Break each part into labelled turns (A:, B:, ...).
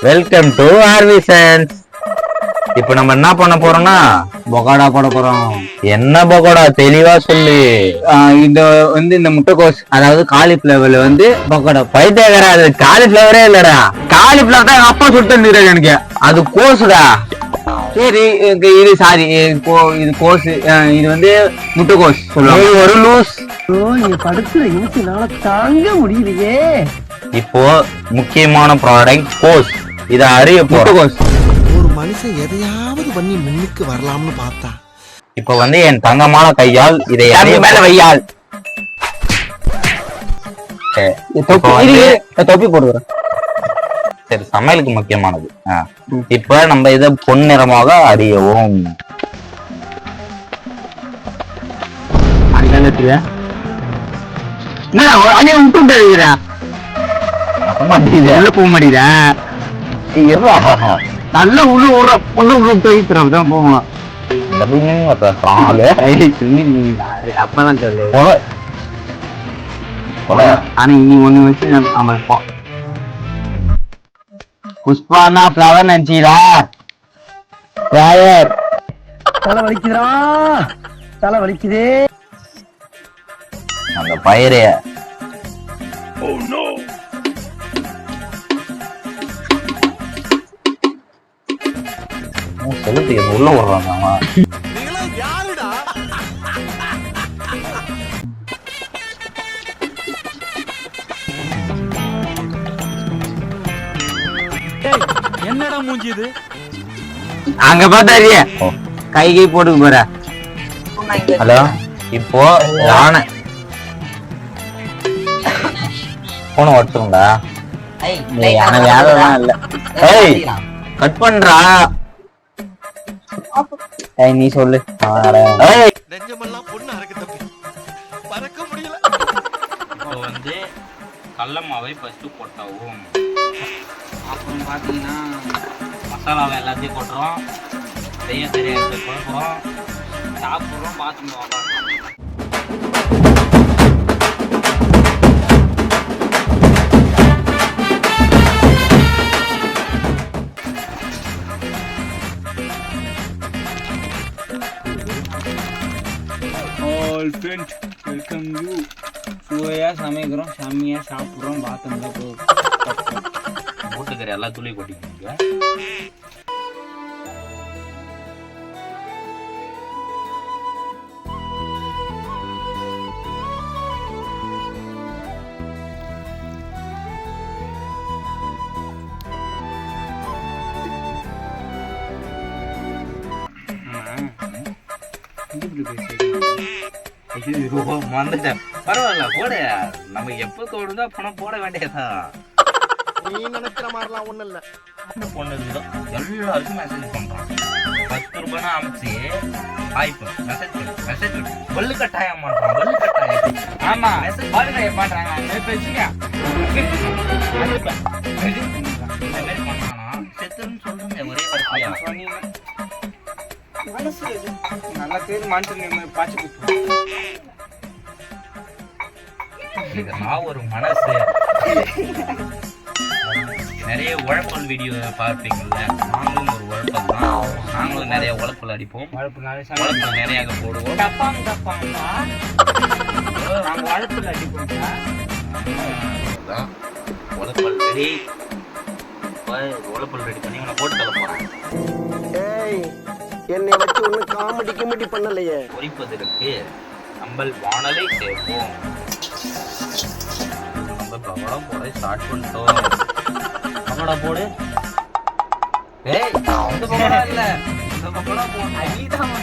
A: Welcome to ஆர்விசன்ஸ். இப்போ நம்ம என்ன பண்ண போறோம்னா
B: பொகாடா போட போறோம்.
A: என்ன பகோடா தெளிவா சொல்லு.
B: இந்த இந்த முட்டைக்கோஸ் அதாவது காலிஃபிளவர்ல பொகாடா.
A: பைத்தியக்காரா, அது காலிஃபிளவரே இல்லடா.
B: காலிஃபிளவர் தான் எங்க அப்பா சுட்டு எனக்கு.
A: அது கோசுடா.
B: சரி இது சாரி இது கோஸ், இது முட்டைக்கோஸ் சொல்லுவாங்க.
A: ஒரு லூஸ்.
C: நீங்க படுத்துற இனிச்சுனால தாங்க முடியலையே.
A: இப்போ முக்கியமான ப்ராடக்ட் கோஸ். இத அறிய
B: முட்டைக்கோஸ்.
D: ஒரு மனுஷன் எதையாவது பண்ணி முன்னுக்கு வரலாம்னு பார்த்தா
A: இப்போ என் தங்கமான கையால் இதை
B: மேல வையால் தொப்பி போடுறேன்.
A: சரி, சமையலுக்கு முக்கியமானது. இப்ப நம்ம இதை பொன்னிறமாக அறியவும்.
B: போக மாட்டேங்குதா? நல்ல உள்ள போகணும். அப்பதான் சொல்லு. ஆனா இனி ஒண்ணு வச்சு நம்ம புஷ்பானா பிளவர் நினைச்சீரா?
C: தலை வலிக்குதா? தலை வலிக்குதே.
A: அந்த பயிரைய செலுத்து உள்ள விடுறாங்க.
D: யாருடா என்னடா மூஞ்சி இது?
B: அங்க பார்த்தாரியே கை போட்டுக்கு போற.
A: ஹலோ, இப்போ யானை போன வச்சுருண்டா.
B: எனக்கு வேலைலாம் இல்ல.
A: ஏய், கட் பண்றா.
B: நீ சொல்லு.
D: நெஞ்சமெல்லாம் பொண்ணு அறக்கு தப்பி பறக்க முடியல.
A: இப்போ கடல மாவை ஃபர்ஸ்ட் போட்டவும்,
B: அப்புறம் பாத்தீங்கன்னா
A: மசாலாவை எல்லாத்தையும் போட்டுறோம். செய்ய தெரியாது குழப்பம் சாப்பிட்றோம். பார்த்துட்டு
B: வெல்கம் யூ. சுவையா சமைக்கிறோம், செம்மையா சாப்பிடுறோம். பாத்தோம்னா
A: மூட்டுக்கறி எல்லாம் துளி கொட்டிக்கிங்க. பரவாயில்ல, போட. நம்ம எப்ப தோணுதோ பணம் போட வேண்டியதா.
D: நீ நினைக்கிற மாதிரிலாம் ஒண்ணு இல்ல.
A: பொண்ணுதான் எல்லாருக்கும் மெசேஜ் பண்றான். 10 ரூபாய் அமைச்சு வாய்ப்பு மெசேஜ் வள்ளு கட்டாயம் பண்றான். வள்ளு கட்டாயம். ஆமா, மெசேஜ் பண்றாங்க. செத்துன்னு சொல்றேன் ஒரே வார்த்தையா.
B: மனசு நல்ல பேர் மனுஷன் பாச்சு கொடுத்து.
A: நான் ஒரு மனசு. நிறைய உழப்பல் வீடியோ பார்ப்பீங்கல்ல, நாங்களும் ஒரு உழப்பல் தான். நாங்களும் நிறைய உழப்பல் அடிப்போம். உழப்பல் நிறைய போடுவோம்.
B: உழப்பல் அடிப்போம்.
A: உழப்பல் ரெடி. உழப்பல் ரெடி பண்ணி உன்னை போட்டு தள்ள போறேன்.
D: என்னை வச்சு ஒண்ணு காமெடி பண்ணலையே.
A: பொரிப்பதற்கு நம்ம வானலை சேர்ப்போம். நம்ம பகோடா போட ஸ்டார்ட் பண்ணிட்டோம். பகோடா போடு. ஏய், இந்த பகோடா இல்ல, இந்த பகோடா போடு. நீதான்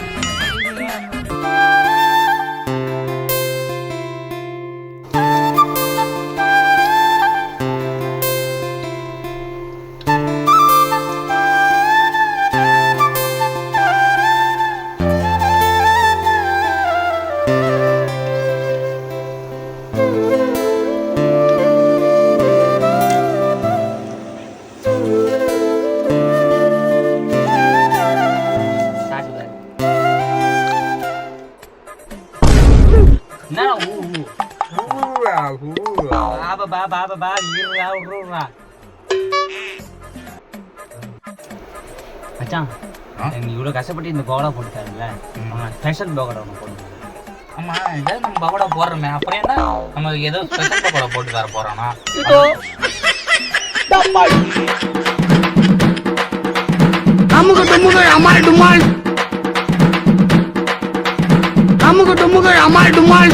B: மச்சான்
A: ஆ?
B: நீ இவ்வளவு கஷ்டப்பட்டு இந்த பகோடா போட்டுட்டாருல்ல ஸ்பெஷல் பகோடா ஒன்று போடுங்க.
A: ஆமா ஏதோ நம்ம பகோடா போடுறோமே அப்புறம் என்ன நம்ம ஏதோ ஸ்பெஷல் பகோடா போட்டு தர போறோம்னா
C: அமுக டுமுக அமால் டுமால் அமுக டுமுக அமால் டுமால்